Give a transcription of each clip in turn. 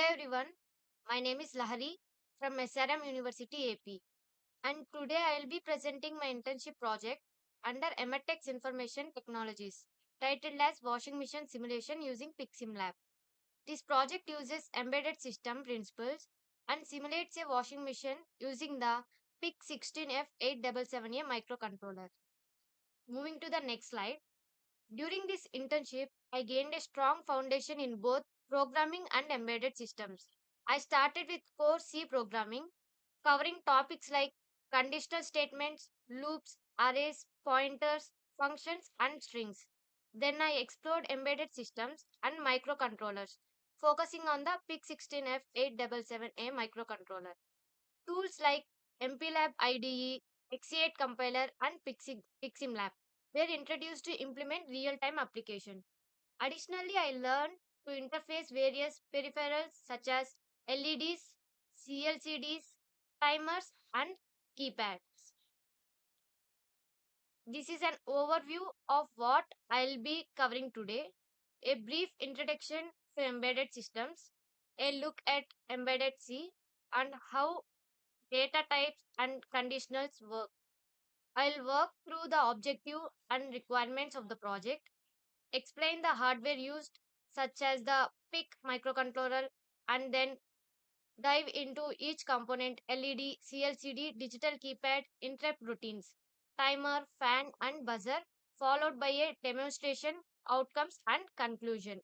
Hello everyone, my name is Lahari from SRM University AP, and today I will be presenting my internship project under Emertxe Information Technologies titled as Washing Machine Simulation using PICSIMLAB. This project uses embedded system principles and simulates a washing machine using the PIC16F877A microcontroller. Moving to the next slide. During this internship, I gained a strong foundation in both programming and embedded systems. I started with core C programming, covering topics like conditional statements, loops, arrays, pointers, functions, and strings. Then I explored embedded systems and microcontrollers, focusing on the PIC16F877A microcontroller. Tools like MPLAB IDE, X8 compiler, and PICSIMLAB were introduced to implement real-time application. Additionally, I learned to interface various peripherals such as LEDs, CLCDs, timers, and keypads. This is an overview of what I'll be covering today. A brief introduction to embedded systems, a look at embedded C, and how data types and conditionals work. I'll work through the objective and requirements of the project, explain the hardware used, such as the PIC microcontroller, and then dive into each component LED, CLCD, digital keypad, interrupt routines, timer, fan, and buzzer, followed by a demonstration, outcomes, and conclusion.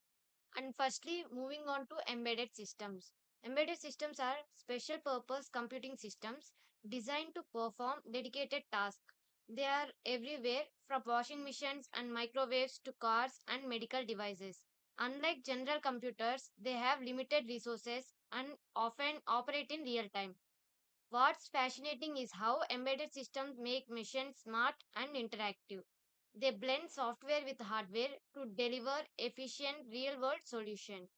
And firstly, moving on to embedded systems. Embedded systems are special purpose computing systems designed to perform dedicated tasks. They are everywhere from washing machines and microwaves to cars and medical devices. Unlike general computers, they have limited resources and often operate in real time. What's fascinating is how embedded systems make machines smart and interactive. They blend software with hardware to deliver efficient real-world solutions.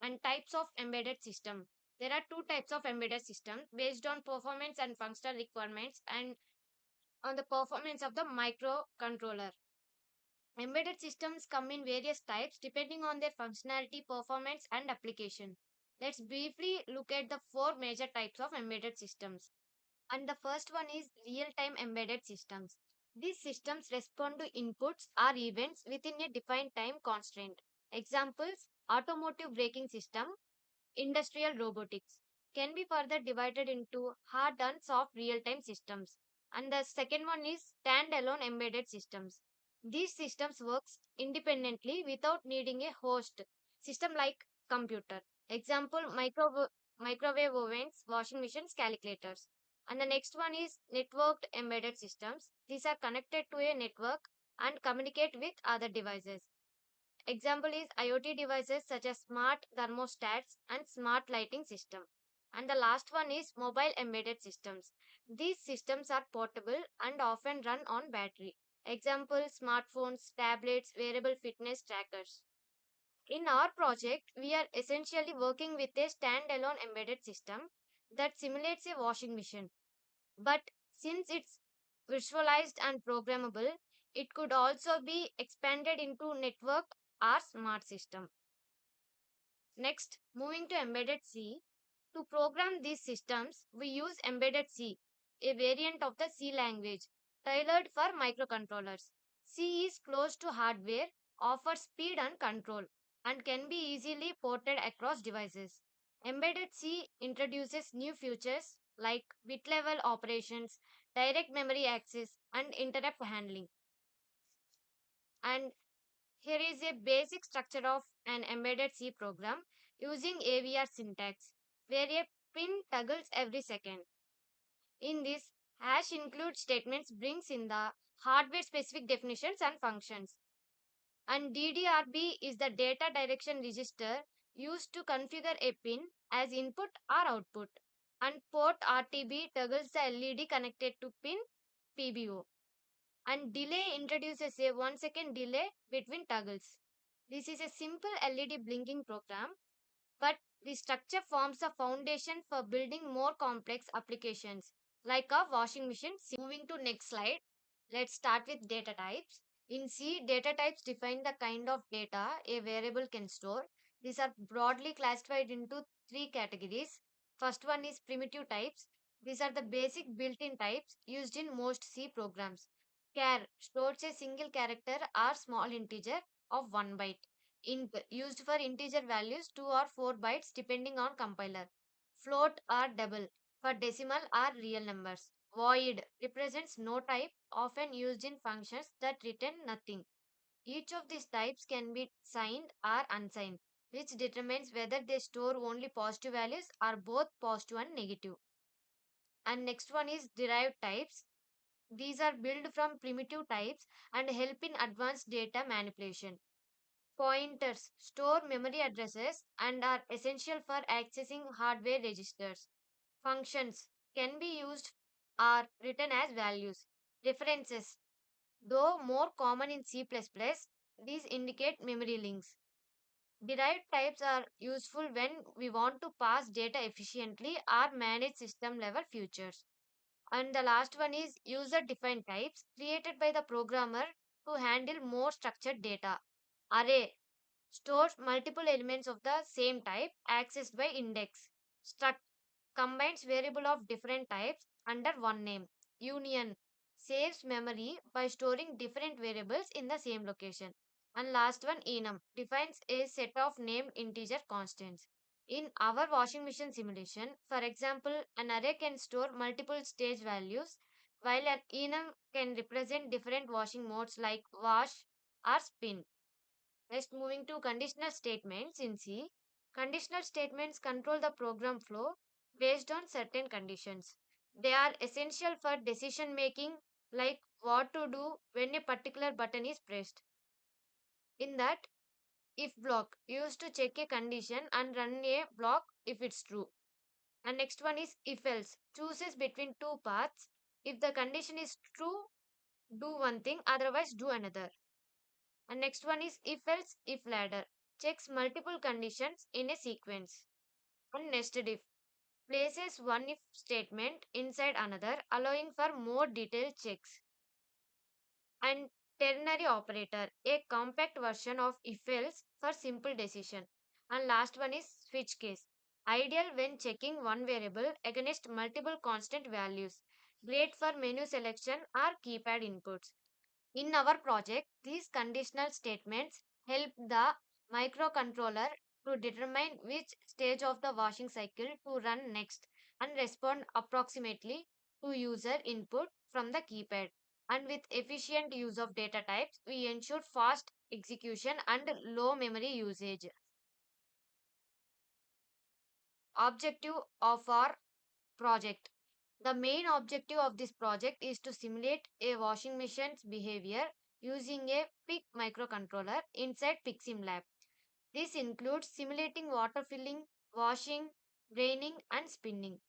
And types of embedded system. There are two types of embedded systems based on performance and functional requirements and on the performance of the microcontroller. Embedded systems come in various types depending on their functionality, performance, and application. Let's briefly look at the four major types of embedded systems. And the first one is real time embedded systems. These systems respond to inputs or events within a defined time constraint. Examples: automotive braking system, industrial robotics, can be further divided into hard and soft real time systems. And the second one is standalone embedded systems. These systems work independently without needing a host system like computer. Example: microwave ovens, washing machines, calculators. And the next one is networked embedded systems. These are connected to a network and communicate with other devices. Example is IoT devices such as smart thermostats and smart lighting system. And the last one is mobile embedded systems. These systems are portable and often run on battery. Example: smartphones, tablets, wearable fitness trackers. In our project, we are essentially working with a standalone embedded system that simulates a washing machine. But since it's visualized and programmable, it could also be expanded into network or smart system. Next, moving to embedded C. To program these systems, we use embedded C, a variant of the C language, tailored for microcontrollers. C is close to hardware, offers speed and control, and can be easily ported across devices. Embedded C introduces new features like bit level operations, direct memory access, and interrupt handling. And here is a basic structure of an embedded C program using AVR syntax, where a pin toggles every second. In this, hash include statements brings in the hardware specific definitions and functions. And DDRB is the data direction register used to configure a pin as input or output. And port RTB toggles the LED connected to pin PBO. And delay introduces a 1 second delay between toggles. This is a simple LED blinking program, but the structure forms the foundation for building more complex applications like a washing machine. Moving to next slide, let's start with data types. In C, data types define the kind of data a variable can store. These are broadly classified into three categories. First one is primitive types. These are the basic built-in types used in most C programs. Char stores a single character or small integer of 1 byte. Int used for integer values 2 or 4 bytes depending on compiler. Float or double for decimal or real numbers. Void represents no type, often used in functions that return nothing. Each of these types can be signed or unsigned, which determines whether they store only positive values or both positive and negative. And next one is derived types. These are built from primitive types and help in advanced data manipulation. Pointers store memory addresses and are essential for accessing hardware registers. Functions can be used or written as values. References, though more common in C++, these indicate memory links. Derived types are useful when we want to pass data efficiently or manage system level features. And the last one is user defined types created by the programmer to handle more structured data. Array stores multiple elements of the same type accessed by index. Struct combines variable of different types under one name. Union saves memory by storing different variables in the same location. And last one, enum defines a set of named integer constants. In our washing machine simulation, for example, an array can store multiple stage values, while an enum can represent different washing modes like wash or spin. Next, moving to conditional statements in C. Conditional statements control the program flow based on certain conditions. They are essential for decision making, like what to do when a particular button is pressed. In that, if block used to check a condition and run a block if it's true. And next one is if else chooses between two paths. If the condition is true, do one thing, otherwise do another. And next one is if else if ladder. Checks multiple conditions in a sequence. And nested if places one if statement inside another, allowing for more detailed checks. And ternary operator, a compact version of if else for simple decision. And last one is switch case. Ideal when checking one variable against multiple constant values. Great for menu selection or keypad inputs. In our project, these conditional statements help the microcontroller to determine which stage of the washing cycle to run next and respond approximately to user input from the keypad. And with efficient use of data types, we ensure fast execution and low memory usage. Objective of our project. The main objective of this project is to simulate a washing machine's behavior using a PIC microcontroller inside PICSIMLAB. This includes simulating water filling, washing, draining, and spinning.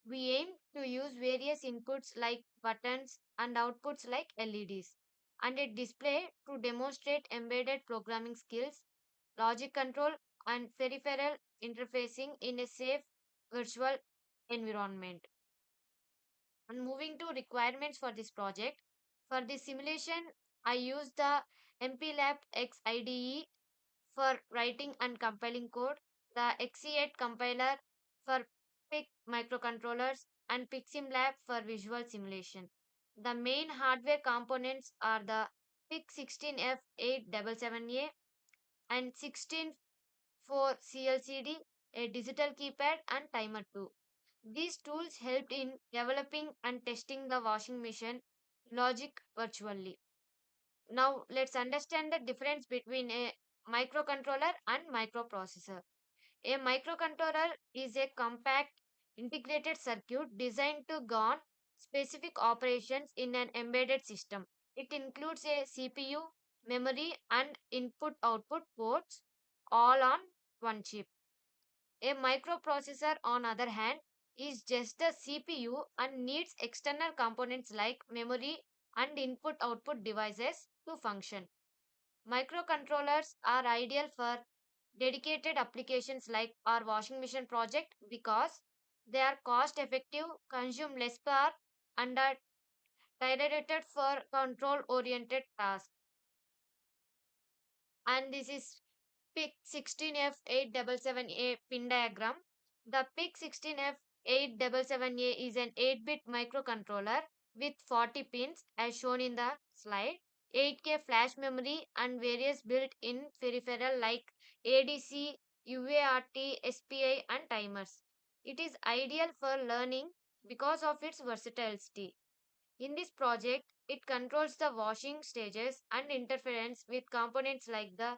We aim to use various inputs like buttons and outputs like LEDs and a display to demonstrate embedded programming skills, logic control, and peripheral interfacing in a safe virtual environment. And moving to requirements for this project, for this simulation, I use the MPLAB X IDE for writing and compiling code, the XE8 compiler for PIC microcontrollers, and PICSIMLAB for visual simulation. The main hardware components are the PIC16F877A and 16 for CLCD, a digital keypad, and timer 2. These tools helped in developing and testing the washing machine logic virtually. Now let's understand the difference between a microcontroller and microprocessor. A microcontroller is a compact integrated circuit designed to govern specific operations in an embedded system. It includes a CPU, memory, and input output ports all on one chip. A microprocessor, on other hand, is just the CPU and needs external components like memory and input output devices to function. Microcontrollers are ideal for dedicated applications like our washing machine project because they are cost effective, consume less power, and are targeted for control oriented tasks. And this is PIC16F877A pin diagram. The PIC16F877A is an 8-bit microcontroller with 40 pins as shown in the slide, 8K flash memory and various built-in peripheral like ADC, UART, SPI and timers. It is ideal for learning because of its versatility. In this project, it controls the washing stages and interference with components like the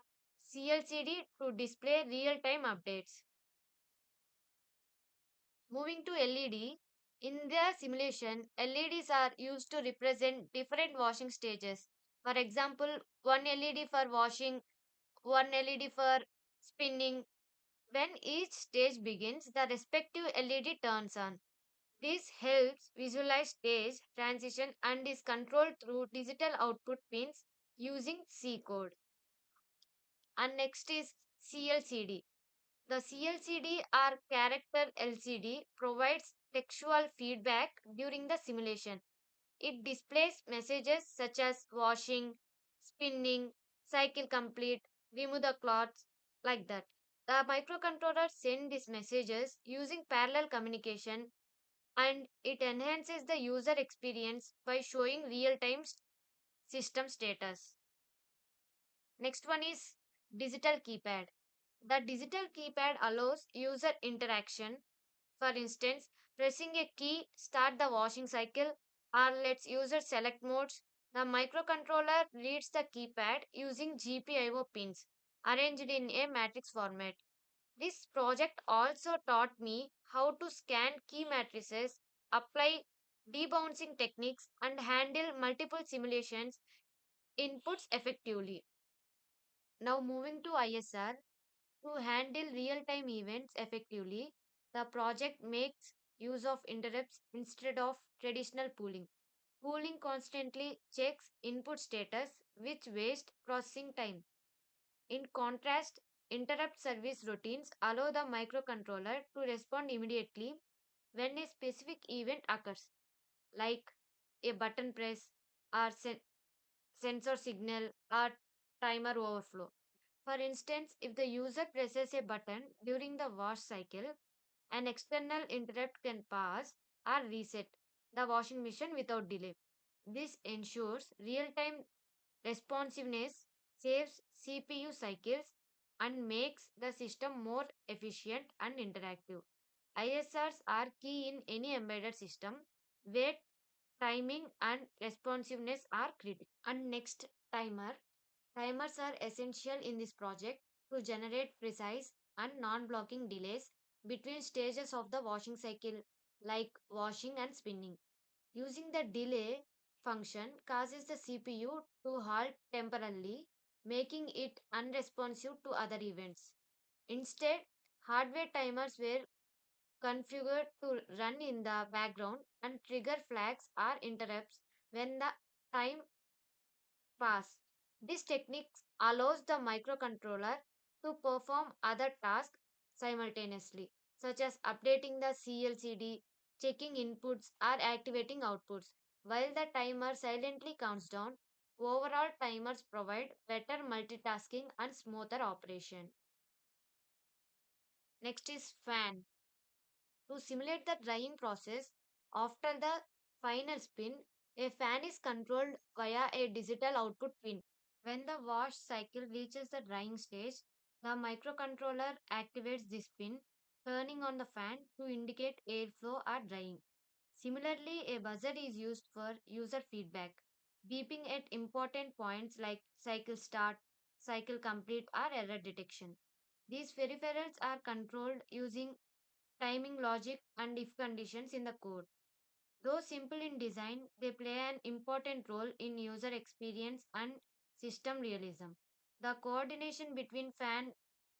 CLCD to display real-time updates. Moving to LED, in the simulation, LEDs are used to represent different washing stages. For example, one LED for washing, one LED for spinning. When each stage begins, the respective LED turns on. This helps visualize stage transition and is controlled through digital output pins using C code. And next is CLCD. The CLCD or character LCD provides textual feedback during the simulation. It displays messages such as washing, spinning, cycle complete, remove the cloths, like that. The microcontroller sends these messages using parallel communication and it enhances the user experience by showing real time system status. Next one is digital keypad. The digital keypad allows user interaction. For instance, pressing a key start the washing cycle or lets user select modes. The microcontroller reads the keypad using GPIO pins arranged in a matrix format. This project also taught me how to scan key matrices, apply debouncing techniques, and handle multiple simulations inputs effectively. Now, moving to ISR, to handle real time events effectively, the project makes use of interrupts instead of traditional pooling. Pooling constantly checks input status, which wastes processing time. In contrast, interrupt service routines allow the microcontroller to respond immediately when a specific event occurs, like a button press or sensor signal or timer overflow. For instance, if the user presses a button during the wash cycle, an external interrupt can pass or reset the washing machine without delay. This ensures real time responsiveness, saves CPU cycles, and makes the system more efficient and interactive. ISRs are key in any embedded system where timing and responsiveness are critical. And next, timer. Timers are essential in this project to generate precise and non blocking delays between stages of the washing cycle, like washing and spinning. Using the delay function causes the CPU to halt temporarily, making it unresponsive to other events. Instead, hardware timers were configured to run in the background and trigger flags or interrupts when the time pass. This technique allows the microcontroller to perform other tasks simultaneously, such as updating the CLCD, checking inputs, or activating outputs, while the timer silently counts down. Overall, timers provide better multitasking and smoother operation. Next is fan. To simulate the drying process, after the final spin, a fan is controlled via a digital output pin. When the wash cycle reaches the drying stage, the microcontroller activates this pin, turning on the fan to indicate airflow or drying. Similarly, a buzzer is used for user feedback, beeping at important points like cycle start, cycle complete, or error detection. These peripherals are controlled using timing logic and if conditions in the code. Though simple in design, they play an important role in user experience and system realism. The coordination between fan,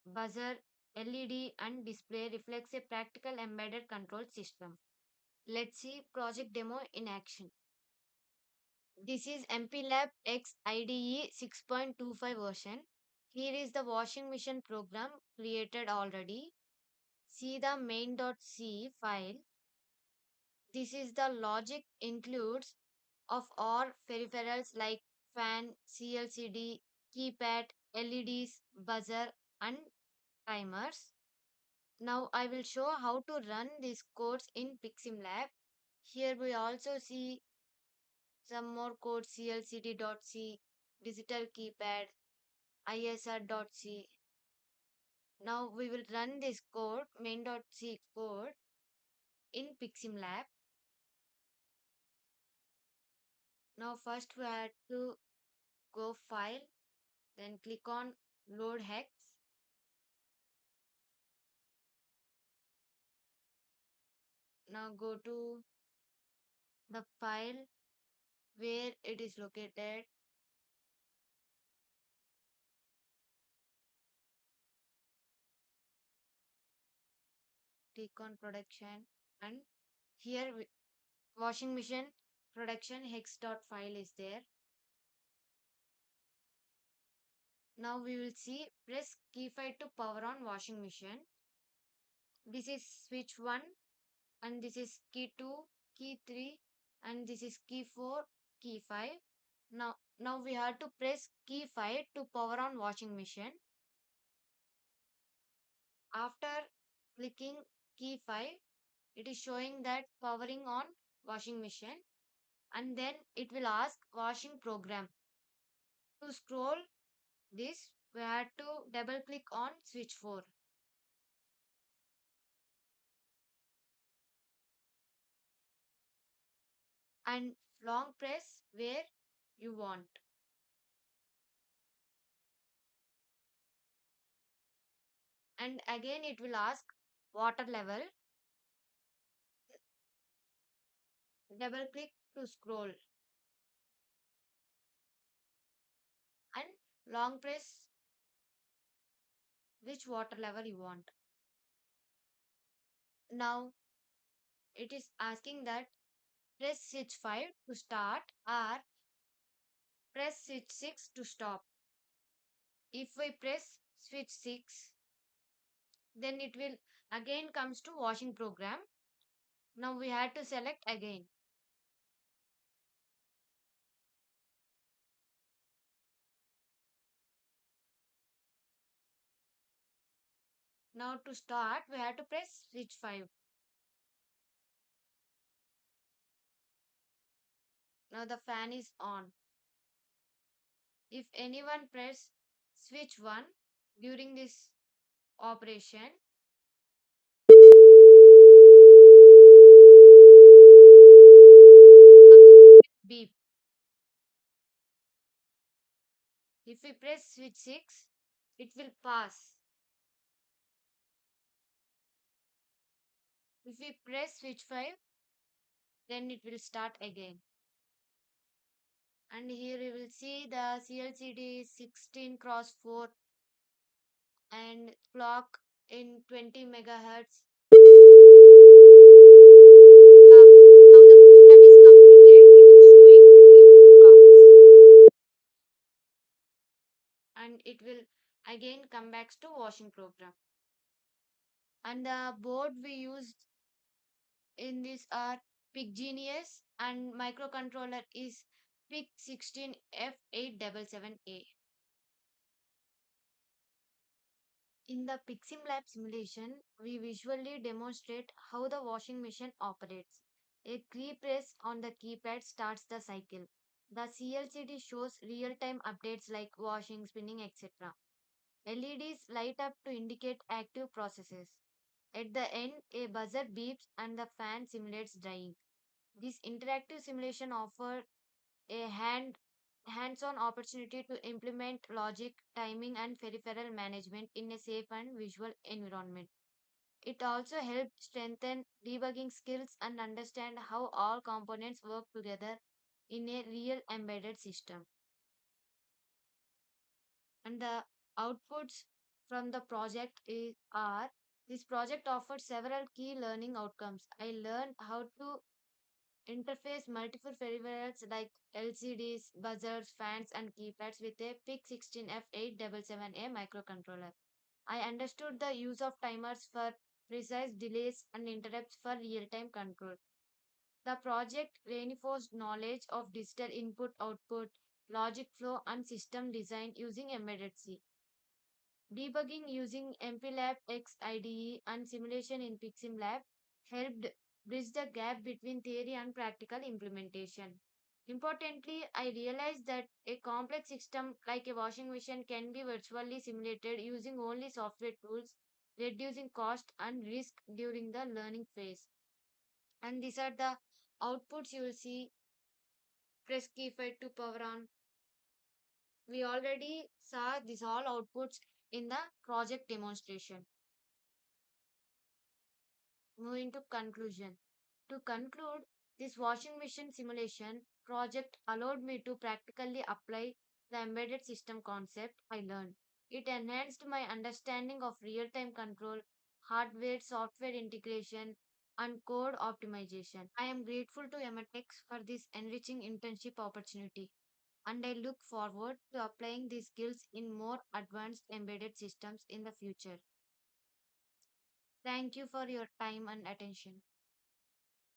buzzer, LED, and display reflects a practical embedded control system. Let's see project demo in action. This is MPLAB X IDE 6.25 version. Here is the washing machine program created already. See the main.c file. This is the logic includes of all peripherals like fan, CLCD, keypad, LEDs, buzzer, and timers. Now I will show how to run these codes in PICSIMLAB. Here we also see some more code clcd.c, digital keypad, isr.c. Now we will run this code main.c code in PICSIMLAB. Now first we have to go file, then click on load hex. Now go to the file where it is located. Click on production, and here washing machine production hex.file is there. Now we will see press key 5 to power on washing machine. This is switch 1, and this is key 2, key 3, and this is key 4, key 5. Now we have to press key 5 to power on washing machine. After clicking key 5, it is showing that powering on washing machine, and then it will ask washing program. To scroll this, we have to double click on switch 4. And long press where you want. And again it will ask water level. Double click to scroll, and long press which water level you want. Now it is asking that press switch 5 to start or press switch 6 to stop. If we press switch 6, then it will again comes to washing program. Now we have to select again. Now to start, we have to press switch 5. Now the fan is on. If anyone press switch 1 during this operation, beep. If we press switch 6, it will pass. If we press switch 5, then it will start again. And here you will see the CLCD 16 cross 4 and clock in 20 megahertz. Now the program is completed. It is showing 3 clocks, and it will again come back to washing program. And the board we used in this are PICGenius, and microcontroller is PIC16F877A. In the PICSIMLAB simulation, we visually demonstrate how the washing machine operates. A key press on the keypad starts the cycle. The CLCD shows real-time updates like washing, spinning, etc. LEDs light up to indicate active processes. At the end, a buzzer beeps and the fan simulates drying. This interactive simulation offers a hands-on opportunity to implement logic, timing, and peripheral management in a safe and visual environment. It also helps strengthen debugging skills and understand how all components work together in a real embedded system. And the outputs from the project are this project offered several key learning outcomes. I learned how to interface multiple peripherals like LCDs, buzzers, fans, and keypads with a PIC16F877A microcontroller. I understood the use of timers for precise delays and interrupts for real-time control. The project reinforced knowledge of digital input output, logic flow, and system design using embedded C. Debugging using MPLAB X IDE and simulation in PICSIMLAB helped bridge the gap between theory and practical implementation. Importantly, I realized that a complex system like a washing machine can be virtually simulated using only software tools, reducing cost and risk during the learning phase. And these are the outputs you will see. Press key 5 to power on. We already saw these all outputs in the project demonstration. Moving to conclusion. To conclude, this washing machine simulation project allowed me to practically apply the embedded system concept I learned. It enhanced my understanding of real time control, hardware software integration, and code optimization. I am grateful to Emertxe for this enriching internship opportunity, and I look forward to applying these skills in more advanced embedded systems in the future. Thank you for your time and attention.